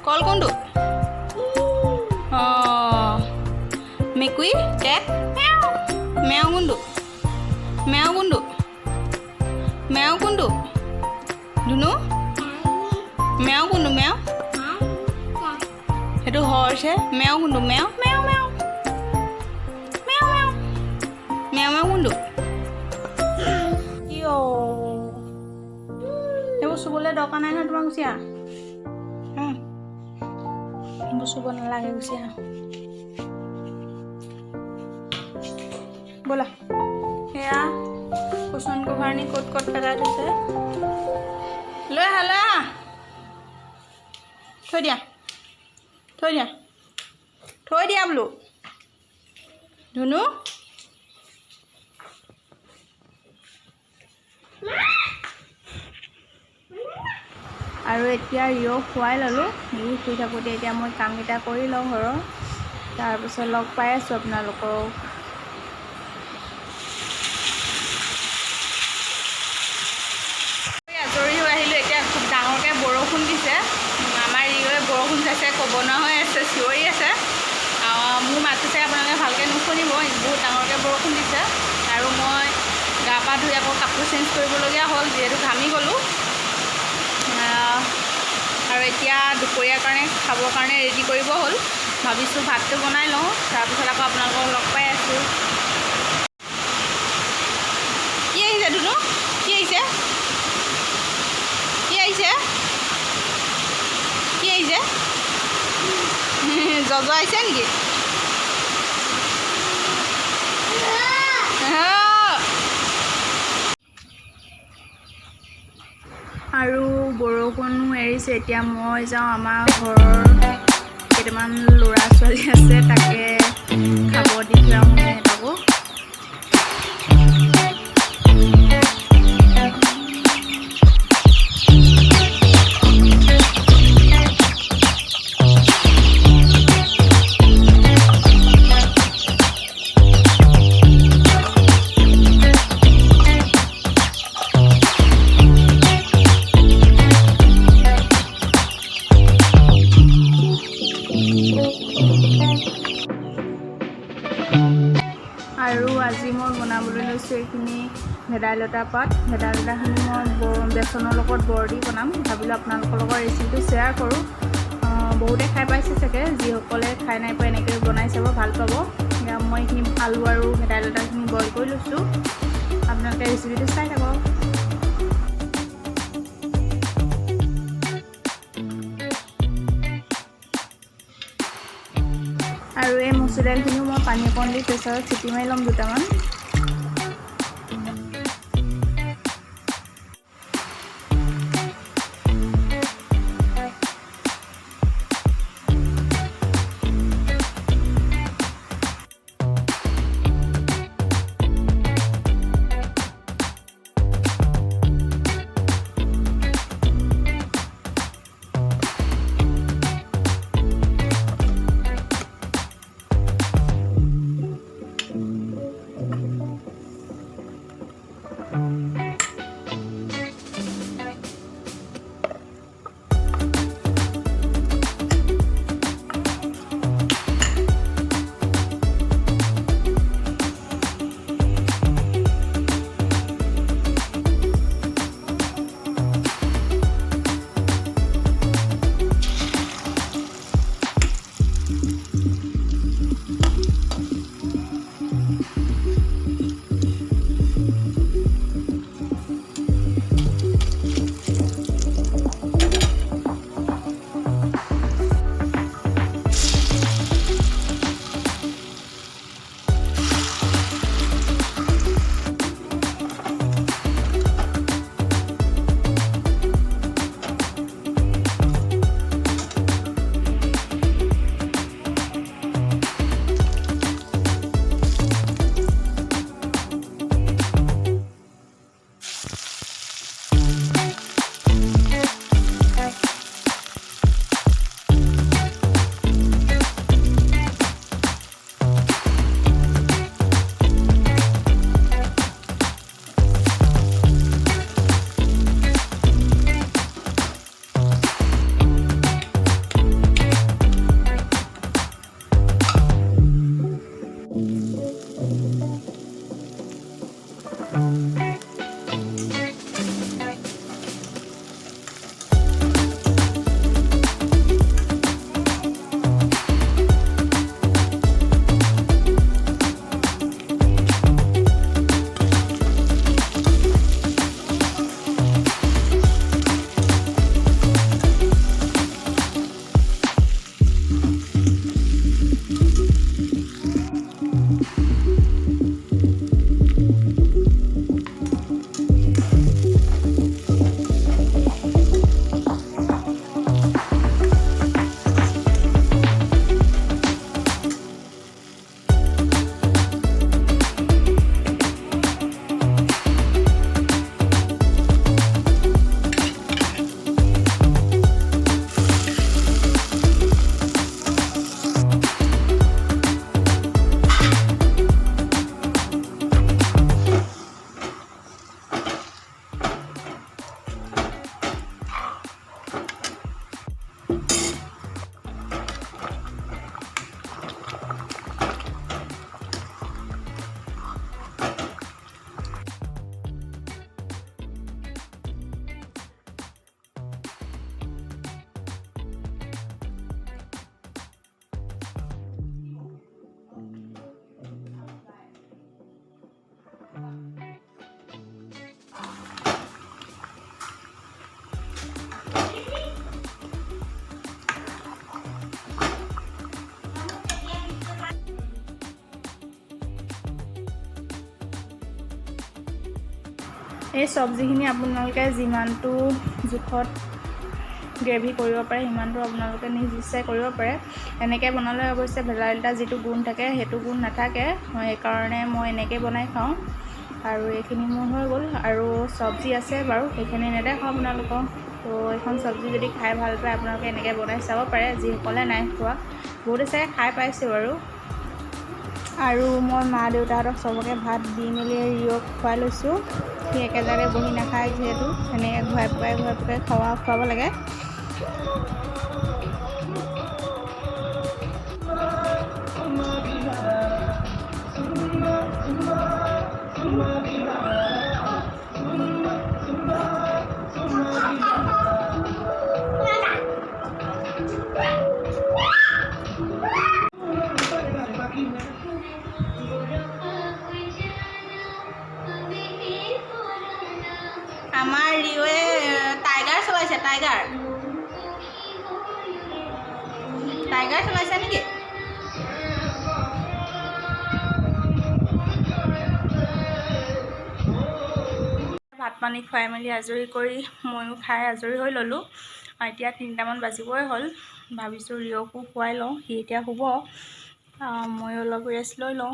কল কোনটো মেকুৰী কেট মেও কোনটো ধুনু মেও কোনটো সেইটো হৰ্চহে মেও কোনটো মেও কোনটো এইবোৰ চুবলৈ দৰকাৰ নাই নহয় তোমাৰ গুচি আহা এইবোৰ চুব নালাগে গুচি আহা ব'লা সেয়া কুচন কভাৰ নি ক'ত পেলাই থৈছে লৈ আহা থৈ দিয়া বোলো ধুনু আৰু এতিয়া ৰিঅ' খুৱাই ল'লোঁ শুই থাকোঁতে এতিয়া মই কামকেইটা কৰি লওঁ ঘৰৰ তাৰপিছত লগ পাই আছোঁ আপোনালোকক আজৰি হৈ আহিলোঁ এতিয়া খুব ডাঙৰকৈ বৰষুণ দিছে আমাৰ ৰিঅ'য়ে বৰষুণ চাইছে ক'ব নোৱাৰা হৈ আছে চিঞৰি আছে মোৰ মাতটো চাই আপোনালোকে ভালকৈ নুশুনিব বহুত ডাঙৰকৈ বৰষুণ দিছে আৰু মই গা পা ধুই আকৌ কাপোৰ চেঞ্জ কৰিবলগীয়া হ'ল যিহেতু ঘামি গ'লোঁ আৰু এতিয়া দুপৰীয়াৰ কাৰণে খাবৰ কাৰণে ৰেডি কৰিব হ'ল ভাবিছোঁ ভাতটো বনাই লওঁ তাৰপিছত আকৌ আপোনালোকক লগ পাই আছোঁ কি আহিছে ধুনু কি আহিছে জজ আহিছে নেকি আৰু বৰষুণো এৰিছে এতিয়া মই যাওঁ আমাৰ ঘৰৰ কেইটামান ল'ৰা ছোৱালী আছে তাকে খাব দি থৈ আহোঁ সিহঁতকো আৰু আজি মই বনাবলৈ লৈছোঁ এইখিনি ভেদাইলতা পাত ভেদাইলতাখিনি মই বেচনৰ লগত বৰ দি বনাম ভাবিলোঁ আপোনালোকৰ লগত ৰেচিপিটো শ্বেয়াৰ কৰোঁ বহুতে খাই পাইছে চাগে যিসকলে খাই নাই পোৱা এনেকৈ বনাই চাব ভাল পাব মই এইখিনি আলু আৰু ভেদাইলতাখিনি বইল কৰি লৈছোঁ আপোনালোকে ৰেচিপিটো চাই থাকক আৰু এই মচুৰ দাইলখিনিও মই পানী অকণ দি প্ৰেছাৰত চিটি মাৰি ল'ম দুটামান এই চব্জিখিনি আপোনালোকে যিমানটো জোখত গ্ৰেভি কৰিব পাৰে সিমানটো আপোনালোকে নিজ ইচ্ছাই কৰিব পাৰে। এনেকৈ বনালে অৱশ্যে ভেদাইলতা যিটো গুণ থাকে সেইটো গুণ নাথাকে, সেইকাৰণে মই এনেকৈ বনাই খাওঁ। আৰু এইখিনি মোৰ হৈ গ'ল, আৰু চব্জি আছে বাৰু সেইখিনি নেদেখাওঁ আপোনালোকক। তো এইখন চব্জি যদি খাই ভাল পায় আপোনালোকে এনেকৈ বনাই চাব পাৰে, যিসকলে নাই খোৱা। বহুতে চাগে খাই পাইছে বাৰু। আৰু মই মা দেউতাহঁতক চবকে ভাত দি মেলি ৰিঅ'ক খুৱাই লৈছোঁ। সি একেজেগাতে বহি নাখায় যিহেতু, এনেকৈ ঘূৰাই পকাই খুৱাব লাগে। আমাৰ ৰিঅ'য়ে টাইগাৰ চলাইছে, টাইগাৰ চলাইছে নেকি? ভাত পানী খুৱাই মেলি আজৰি কৰি ময়ো খাই আজৰি হৈ ল'লোঁ। এতিয়া 3টামান বাজিবই হ'ল। ভাবিছোঁ ৰিঅ'কো খুৱাই লওঁ, সি এতিয়া শুব, ময়ো অলপ ৰেষ্ট লৈ লওঁ।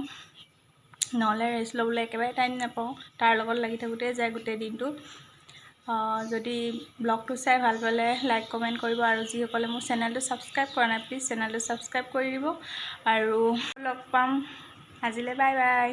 নহ'লে ৰেষ্ট ল'বলৈ একেবাৰে টাইম নাপাওঁ, তাৰ লগত লাগি থাকোঁতেই যায় গোটেই দিনটো। যদি ব্লগটো চাই ভাল পালে লাইক কমেণ্ট কৰিব, আৰু যিসকলে মোৰ চেনেলটো ছাবস্ক্ৰাইব কৰা নাই প্লিজ চেনেলটো ছাবস্ক্ৰাইব কৰি দিব। আৰু লগ পাম, আজিলৈ বাই বাই।